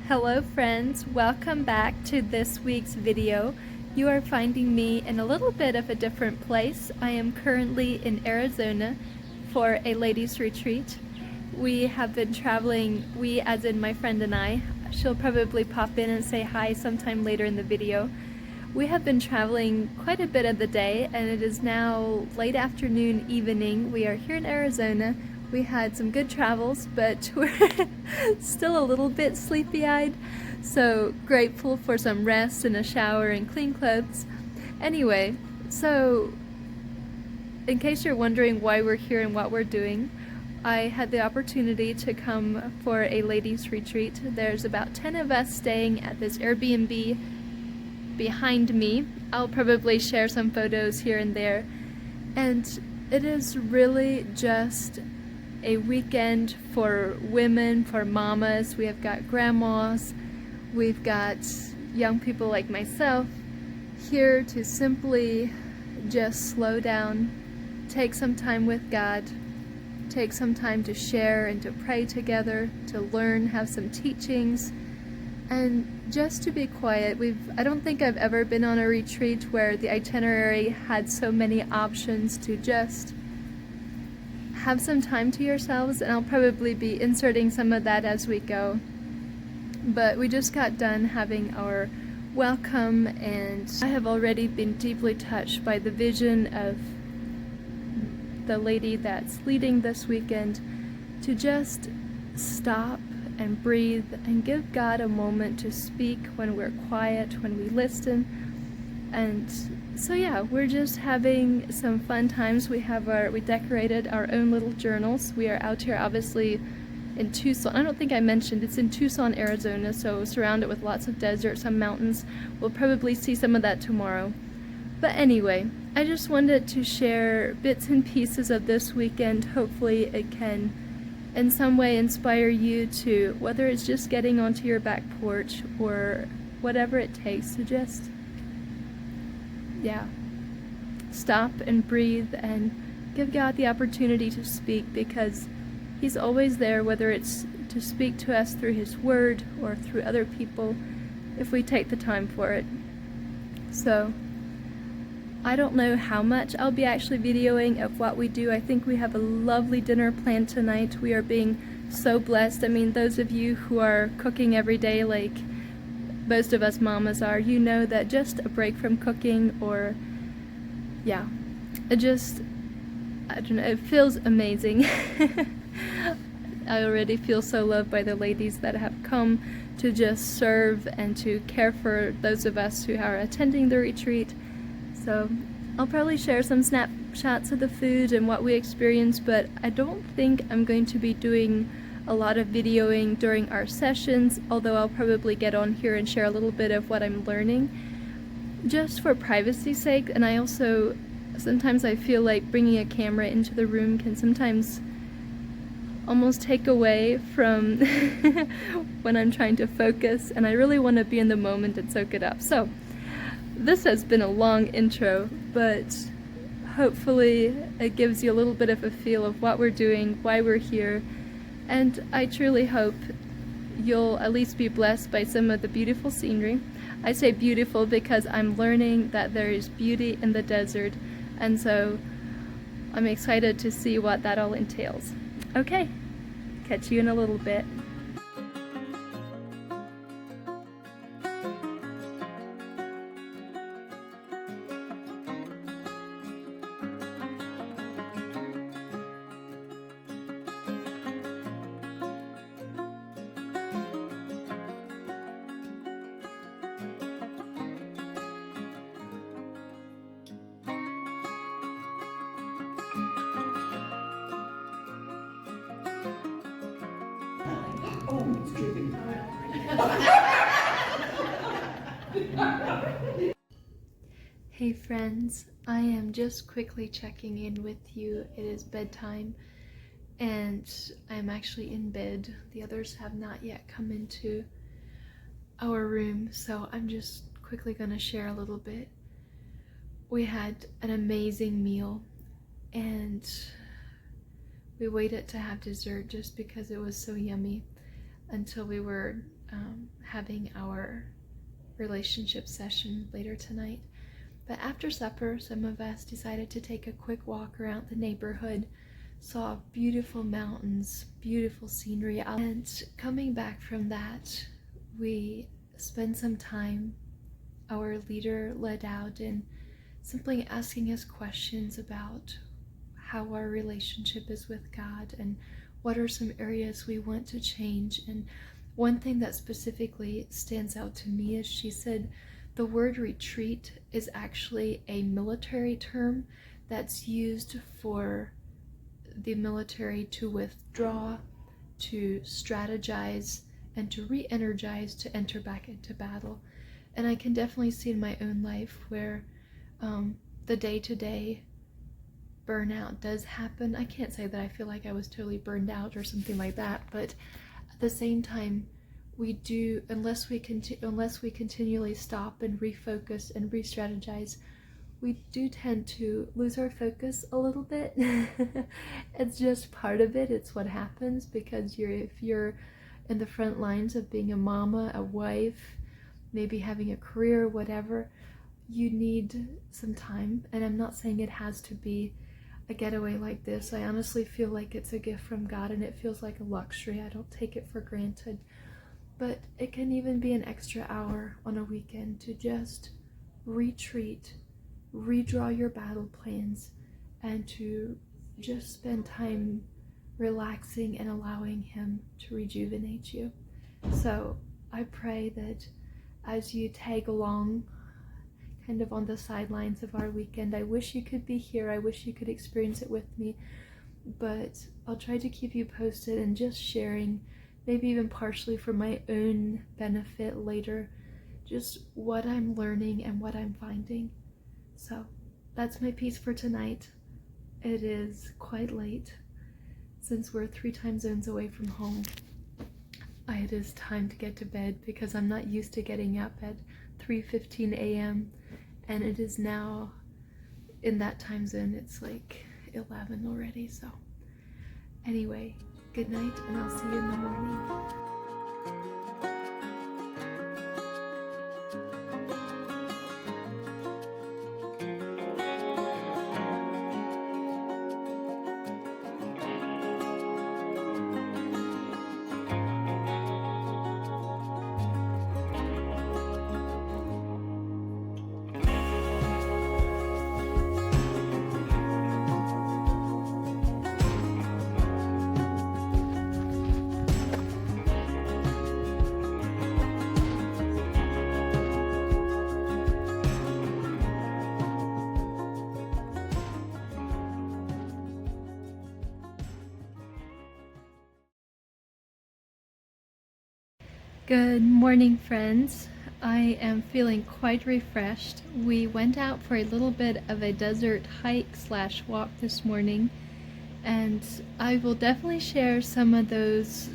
Hello friends, welcome back to this week's video. You are finding me in a little bit of a different place. I am currently in Arizona for a ladies retreat. We have been traveling, we as in my friend and I. She'll probably pop in and say hi sometime later in the video. We have been traveling quite a bit of the day and it is now late afternoon, evening. We are here in Arizona. We had some good travels, but we're still a little bit sleepy-eyed, so grateful for some rest and a shower and clean clothes. Anyway, so in case you're wondering why we're here and what we're doing, I had the opportunity to come for a ladies retreat. There's about 10 of us staying at this Airbnb behind me. I'll probably share some photos here and there. And it is really just a weekend for women, for mamas. We have got grandmas, we've got young people like myself here to simply just slow down, take some time with God, take some time to share and to pray together, to learn, have some teachings, and just to be quiet. I don't think I've ever been on a retreat where the itinerary had so many options to just have some time to yourselves, and I'll probably be inserting some of that as we go. But we just got done having our welcome, and I have already been deeply touched by the vision of the lady that's leading this weekend to just stop and breathe and give God a moment to speak when we're quiet, when we listen. And so yeah, we're just having some fun times. We decorated our own little journals. We are out here obviously in Tucson. I don't think I mentioned, it's in Tucson, Arizona, so surrounded with lots of desert, some mountains. We'll probably see some of that tomorrow. But anyway, I just wanted to share bits and pieces of this weekend. Hopefully it can in some way inspire you to, whether it's just getting onto your back porch or whatever it takes, to just stop and breathe and give God the opportunity to speak, because He's always there, whether it's to speak to us through His Word or through other people, if we take the time for it. So I don't know how much I'll be actually videoing of what we do. I think we have a lovely dinner planned tonight. We are being so blessed. I mean, those of you who are cooking every day like most of us mamas are, you know that just a break from cooking, or I don't know, it feels amazing. I already feel so loved by the ladies that have come to just serve and to care for those of us who are attending the retreat. So I'll probably share some snapshots of the food and what we experienced, but I don't think I'm going to be doing a lot of videoing during our sessions, although I'll probably get on here and share a little bit of what I'm learning, just for privacy's sake. And I also, sometimes I feel like bringing a camera into the room can sometimes almost take away from when I'm trying to focus, and I really want to be in the moment and soak it up. So this has been a long intro, but hopefully it gives you a little bit of a feel of what we're doing, why we're here. And I truly hope you'll at least be blessed by some of the beautiful scenery. I say beautiful because I'm learning that there is beauty in the desert, and so I'm excited to see what that all entails. Okay, catch you in a little bit. Hey friends, I am just quickly checking in with you. It is bedtime and I'm actually in bed. The others have not yet come into our room, so I'm just quickly gonna share a little bit. We had an amazing meal and we waited to have dessert just because it was so yummy until we were having our relationship session later tonight. But after supper, some of us decided to take a quick walk around the neighborhood, saw beautiful mountains, beautiful scenery, and coming back from that, we spent some time, our leader led out, in simply asking us questions about how our relationship is with God and what are some areas we want to change. And one thing that specifically stands out to me is she said the word retreat is actually a military term that's used for the military to withdraw, to strategize, and to re-energize to enter back into battle. And I can definitely see in my own life where the day-to-day burnout does happen. I can't say that I feel like I was totally burned out or something like that, but at the same time, we do, unless we continually stop and refocus and re-strategize, we do tend to lose our focus a little bit. It's just part of it. It's what happens because if you're in the front lines of being a mama, a wife, maybe having a career, whatever, you need some time. And I'm not saying it has to be a getaway like this. I honestly feel like it's a gift from God, and it feels like a luxury. I don't take it for granted. But it can even be an extra hour on a weekend to just retreat, redraw your battle plans, and to just spend time relaxing and allowing Him to rejuvenate you. So I pray that as you tag along kind of on the sidelines of our weekend, I wish you could be here, I wish you could experience it with me, but I'll try to keep you posted and just sharing, maybe even partially for my own benefit later, just what I'm learning and what I'm finding. So that's my piece for tonight. It is quite late. Since we're 3 time zones away from home, it is time to get to bed because I'm not used to getting up at 3:15 a.m. and it is now, in that time zone, it's like 11 already. So anyway, good night, and I'll see you in the morning. Good morning, friends. I am feeling quite refreshed. We went out for a little bit of a desert hike / walk this morning, and I will definitely share some of those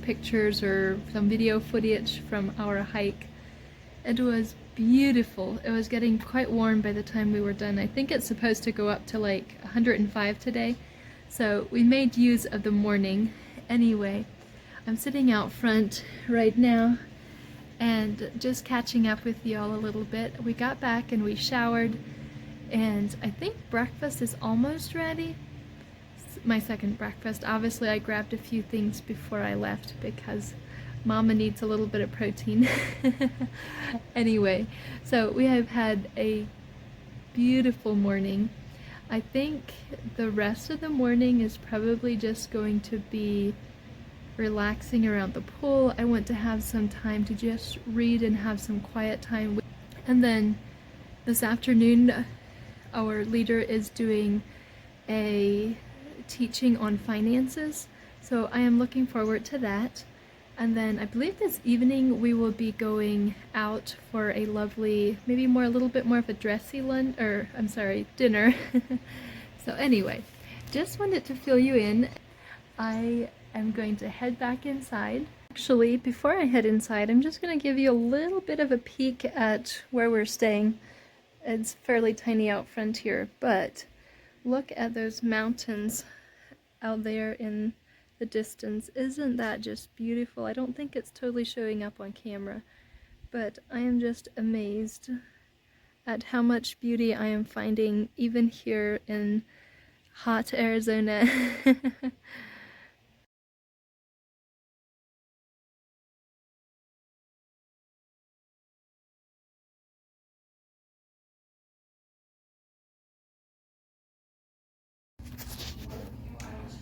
pictures or some video footage from our hike. It was beautiful. It was getting quite warm by the time we were done. I think it's supposed to go up to like 105 today, so we made use of the morning. Anyway, I'm sitting out front right now and just catching up with y'all a little bit. We got back and we showered, and I think breakfast is almost ready. It's my second breakfast. Obviously, I grabbed a few things before I left because Mama needs a little bit of protein. Anyway, so we have had a beautiful morning. I think the rest of the morning is probably just going to be relaxing around the pool. I want to have some time to just read and have some quiet time. And then this afternoon, our leader is doing a teaching on finances, so I am looking forward to that. And then I believe this evening we will be going out for a lovely, maybe a little bit more of a dressy lunch, or I'm sorry, dinner. So anyway, just wanted to fill you in. I'm going to head back inside. Actually, before I head inside, I'm just going to give you a little bit of a peek at where we're staying. It's fairly tiny out front here, but look at those mountains out there in the distance. Isn't that just beautiful? I don't think it's totally showing up on camera, but I am just amazed at how much beauty I am finding even here in hot Arizona.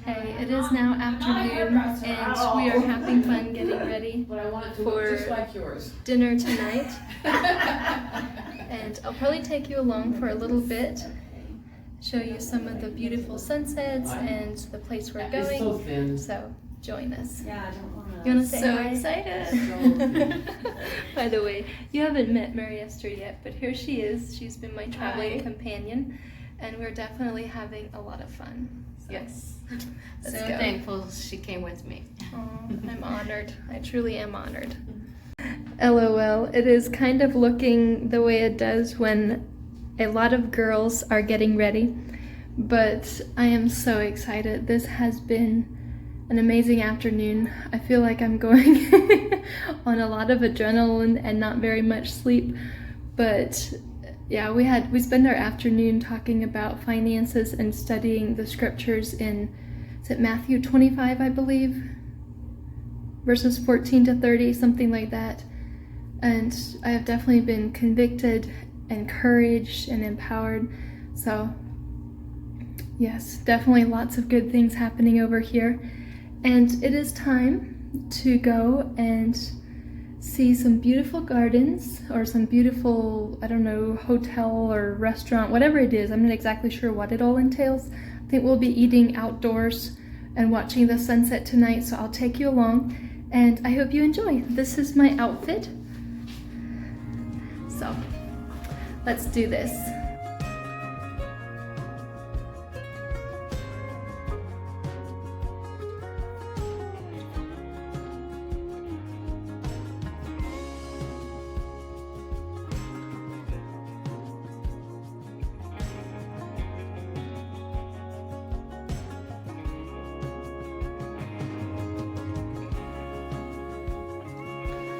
Hey, it is now afternoon and we are having fun getting ready for dinner tonight. And I'll probably take you along for a little bit, show you some of the beautiful sunsets and the place we're going. So join us. You want to say hi? So excited! By the way, you haven't met Mary Esther yet, but here she is. She's been my traveling companion, and we're definitely having a lot of fun. So, yes. Let's so go. Thankful she came with me. Oh, I'm honored. I truly am honored. LOL. It is kind of looking the way it does when a lot of girls are getting ready, but I am so excited. This has been an amazing afternoon. I feel like I'm going on a lot of adrenaline and not very much sleep, but yeah, we spent our afternoon talking about finances and studying the scriptures in, is it Matthew 25, I believe, verses 14 to 30, something like that. And I have definitely been convicted, encouraged, and empowered. So yes, definitely lots of good things happening over here. And it is time to go and see some beautiful gardens or some beautiful, I don't know, hotel or restaurant, whatever it is. I'm not exactly sure what it all entails. I think we'll be eating outdoors and watching the sunset tonight, so I'll take you along and I hope you enjoy. This is my outfit. So let's do this.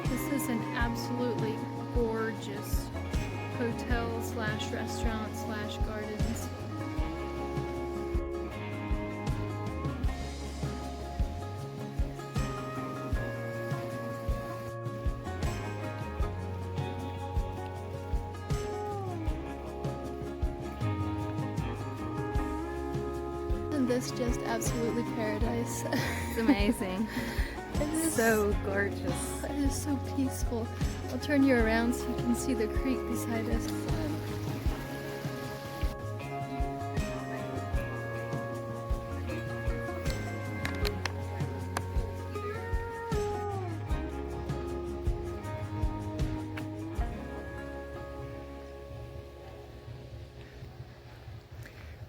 This is an absolutely gorgeous hotel slash restaurant slash gardens. Isn't this just absolutely paradise? It's amazing. It is So gorgeous. It is so peaceful. I'll turn you around so you can see the creek beside us.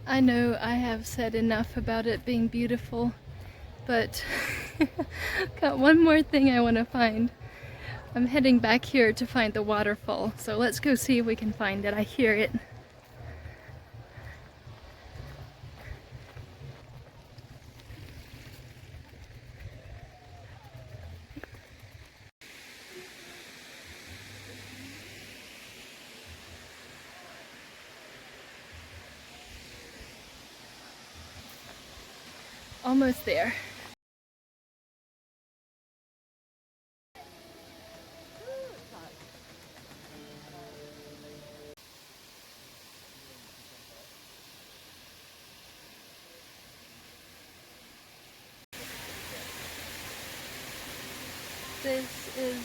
I know I have said enough about it being beautiful, but got one more thing I want to find. I'm heading back here to find the waterfall, so let's go see if we can find it. I hear it. Almost there. This is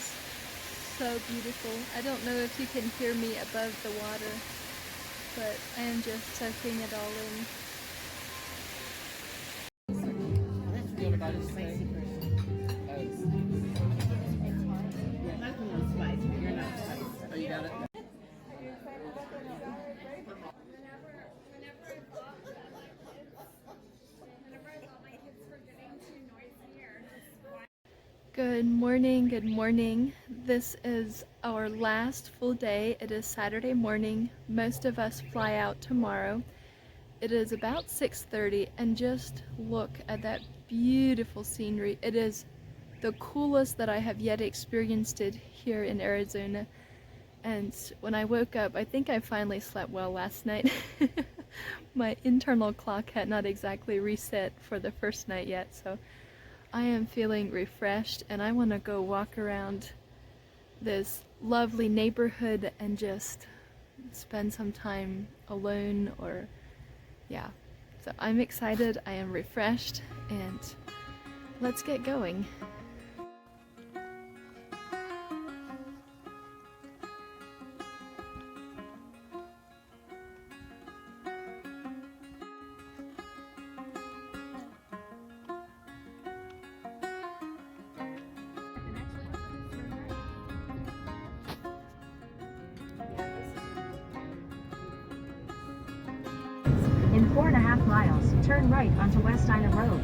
so beautiful. I don't know if you can hear me above the water, but I am just soaking it all in. Good morning, good morning. This is our last full day. It is Saturday morning. Most of us fly out tomorrow. It is about 6:30 and just look at that beautiful scenery. It is the coolest that I have yet experienced it here in Arizona. And when I woke up, I think I finally slept well last night. My internal clock had not exactly reset for the first night yet, so I am feeling refreshed, and I want to go walk around this lovely neighborhood and just spend some time alone, or yeah. So I'm excited, I am refreshed, and let's get going. In 4.5 miles, turn right onto West Island Road.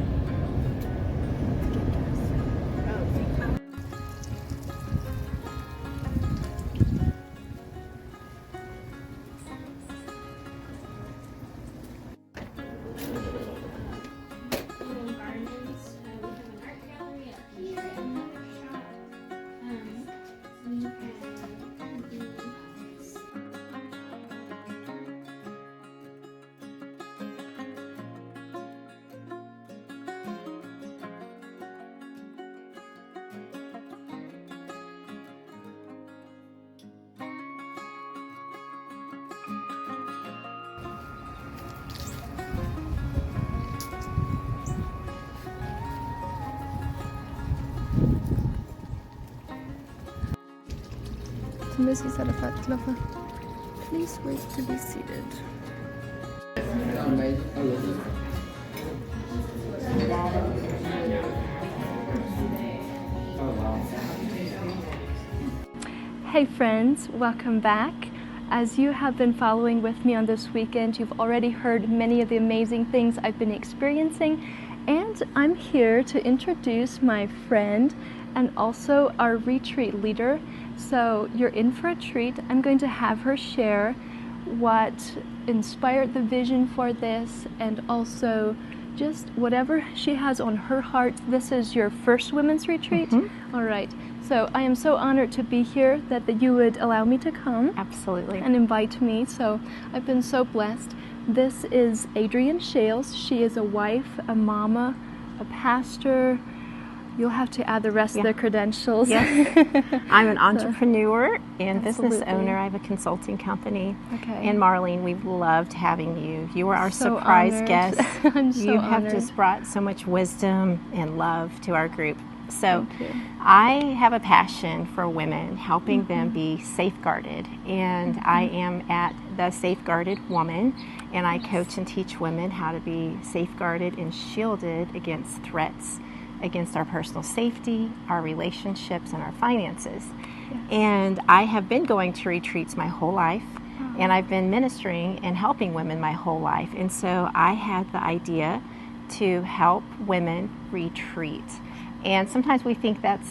Missy said please wait to be seated. Hey friends, welcome back. As you have been following with me on this weekend, you've already heard many of the amazing things I've been experiencing, and I'm here to introduce my friend and also our retreat leader. So you're in for a treat. I'm going to have her share what inspired the vision for this, and also just whatever she has on her heart. This is your first women's retreat? All right. So I am so honored to be here, that you would allow me to come. Absolutely. And invite me. So I've been so blessed. This is Adrienne Shales. She is a wife, a mama, a pastor. You'll have to add the rest of the credentials. Yes. I'm an entrepreneur and Absolutely. business owner. I have a consulting company. Okay. And Marlene, we've loved having you. You were our So surprise honored. guest. I'm so You have honored. just brought so much wisdom and love to our group. So Thank you. I have a passion for women, helping them be safeguarded. And I am at the Safeguarded Woman, and I coach and teach women how to be safeguarded and shielded against threats against our personal safety, our relationships, and our finances. Yes. And I have been going to retreats my whole life, and I've been ministering and helping women my whole life. And so I had the idea to help women retreat. And sometimes we think that's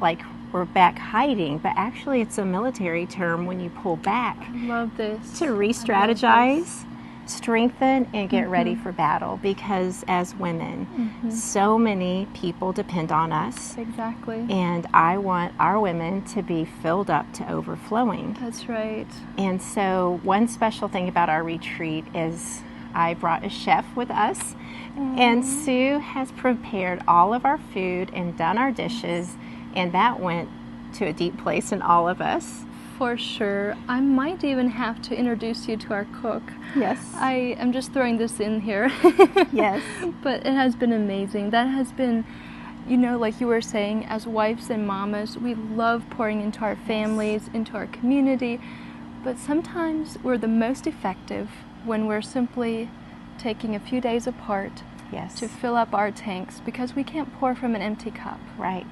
like we're back hiding, but actually it's a military term when you pull back Love this. to re-strategize, strengthen, and get ready for battle. Because as women, so many people depend on us, Exactly. and I want our women to be filled up to overflowing. That's right. And so one special thing about our retreat is I brought a chef with us, and Sue has prepared all of our food and done our dishes, and that went to a deep place in all of us. For sure. I might even have to introduce you to our cook. Yes. I am just throwing this in here. Yes. But it has been amazing. That has been, you know, like you were saying, as wives and mamas, we love pouring into our families, into our community. But sometimes we're the most effective when we're simply taking a few days apart Yes. to fill up our tanks, because we can't pour from an empty cup. Right.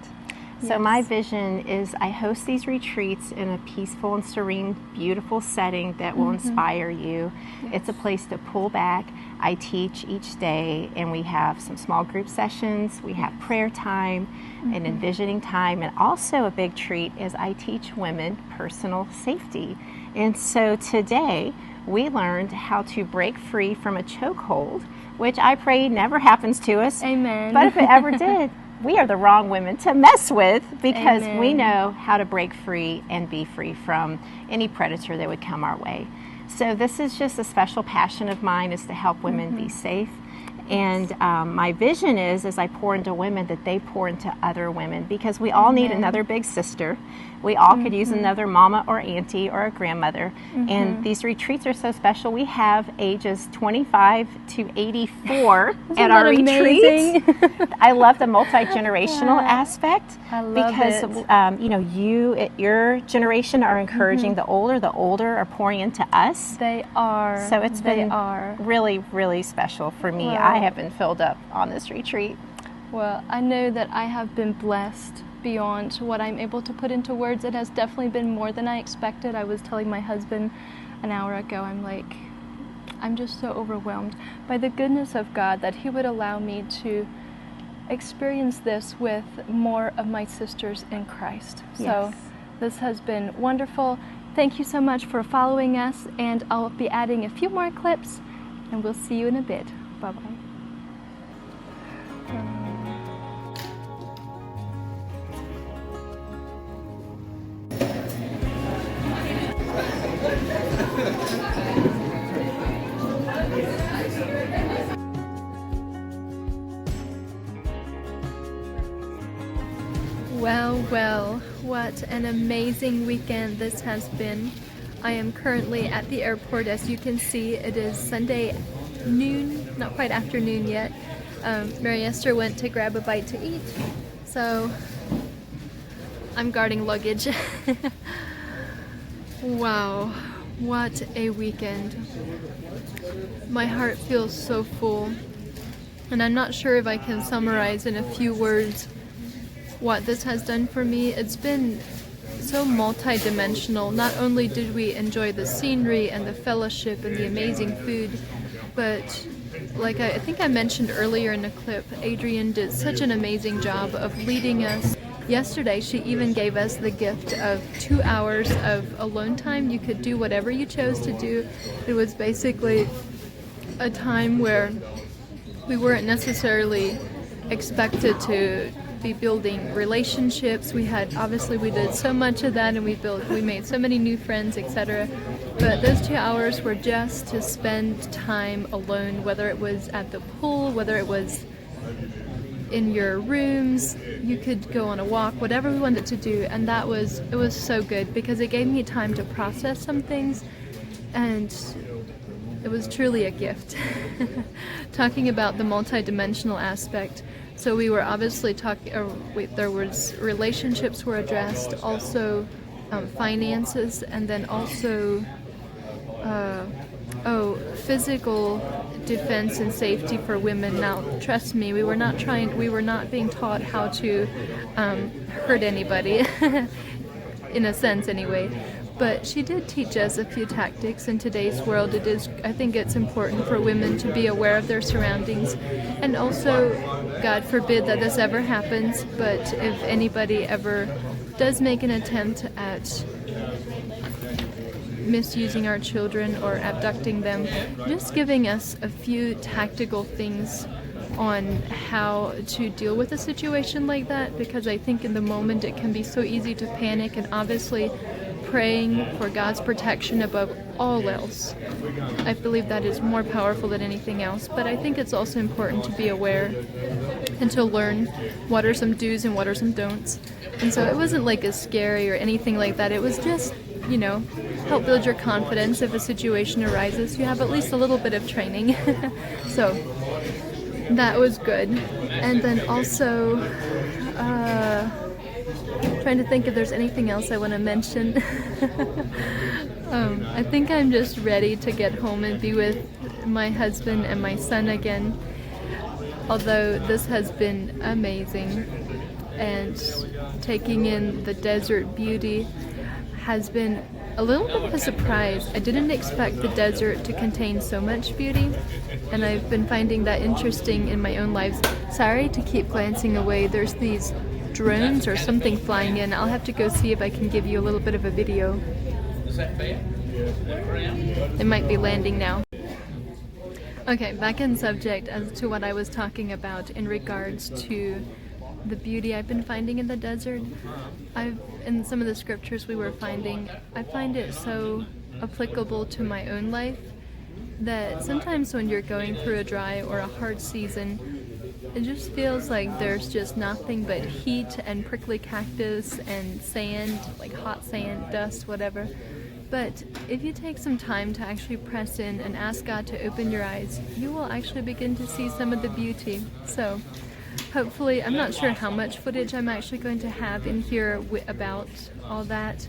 So Yes. my vision is I host these retreats in a peaceful and serene, beautiful setting that will inspire you. It's a place to pull back. I teach each day, and we have some small group sessions. We have prayer time and envisioning time. And also a big treat is I teach women personal safety. And so today we learned how to break free from a chokehold which I pray never happens to us. Amen. But if it ever did, we are the wrong women to mess with, because we Amen. know how to break free and be free from any predator that would come our way. So this is just a special passion of mine, is to help women be safe. And my vision is, as I pour into women, that they pour into other women, because we all need another big sister. We all could use another mama or auntie or a grandmother. And these retreats are so special. We have ages 25 to 84 at our retreats. I love the multi-generational aspect. I love because it. you know, your generation are encouraging the older are pouring into us. They are. So it's they been are. really, really special for me. Wow. I have been filled up on this retreat. Well, I know that I have been blessed beyond what I'm able to put into words. It has definitely been more than I expected. I was telling my husband an hour ago, I'm just so overwhelmed by the goodness of God that He would allow me to experience this with more of my sisters in Christ. So Yes. this has been wonderful. Thank you so much for following us, and I'll be adding a few more clips, and we'll see you in a bit. Bye-bye. Well, well, what an amazing weekend this has been. I am currently at the airport. As you can see, it is Sunday noon, not quite afternoon yet. Mary Esther went to grab a bite to eat, so I'm guarding luggage. Wow, what a weekend. My heart feels so full, and I'm not sure if I can summarize in a few words what this has done for me. It's been so multi-dimensional. Not only did we enjoy the scenery and the fellowship and the amazing food, but like I think I mentioned earlier in the clip, Adrienne did such an amazing job of leading us. Yesterday, she even gave us the gift of 2 hours of alone time. You could do whatever you chose to do. It was basically a time where we weren't necessarily expected to be building relationships. We did so much of that, and we made so many new friends, etc. But those 2 hours were just to spend time alone, whether it was at the pool, whether it was in your rooms. You could go on a walk, whatever we wanted to do, and it was so good because it gave me time to process some things, and it was truly a gift. Talking about the multidimensional aspect, so we were obviously there was relationships were addressed, also finances, and then also physical defense and safety for women. Now, trust me, we were not being taught how to hurt anybody, in a sense anyway. But she did teach us a few tactics. In today's world, I think it's important for women to be aware of their surroundings. And also, God forbid that this ever happens, but if anybody ever does make an attempt at misusing our children or abducting them, just giving us a few tactical things on how to deal with a situation like that, because I think in the moment it can be so easy to panic, and obviously praying for God's protection above all else. I believe that is more powerful than anything else, but I think it's also important to be aware and to learn what are some do's and what are some don'ts. And so it wasn't like as scary or anything like that. It was just, help build your confidence. If a situation arises, you have at least a little bit of training. So that was good. And then also, trying to think if there's anything else I want to mention. I think I'm just ready to get home and be with my husband and my son again. Although this has been amazing, and taking in the desert beauty has been a little bit of a surprise. I didn't expect the desert to contain so much beauty, and I've been finding that interesting in my own life. Sorry to keep glancing away. There's these drones or something flying in. I'll have to go see if I can give you a little bit of a video. They might be landing now. Okay, back in subject as to what I was talking about in regards to the beauty I've been finding in the desert. In some of the scriptures we were finding, I find it so applicable to my own life that sometimes when you're going through a dry or a hard season, it just feels like there's just nothing but heat and prickly cactus and sand, like hot sand, dust, whatever. But if you take some time to actually press in and ask God to open your eyes, you will actually begin to see some of the beauty. So hopefully, I'm not sure how much footage I'm actually going to have in here about all that,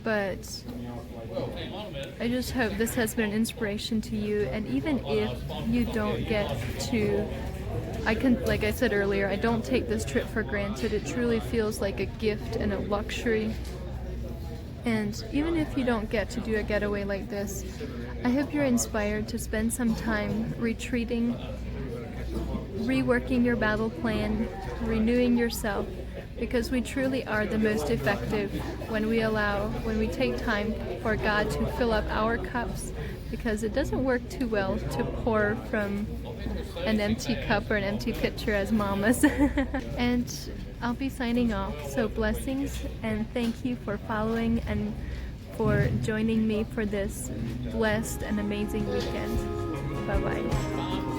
but I just hope this has been an inspiration to you. And even if you don't get to, like I said earlier, I don't take this trip for granted. It truly feels like a gift and a luxury. And even if you don't get to do a getaway like this, I hope you're inspired to spend some time retreating, reworking your battle plan, renewing yourself, because we truly are the most effective when we take time for God to fill up our cups, because it doesn't work too well to pour from an empty cup or an empty pitcher as mamas. And I'll be signing off, so blessings and thank you for following and for joining me for this blessed and amazing weekend. Bye-bye.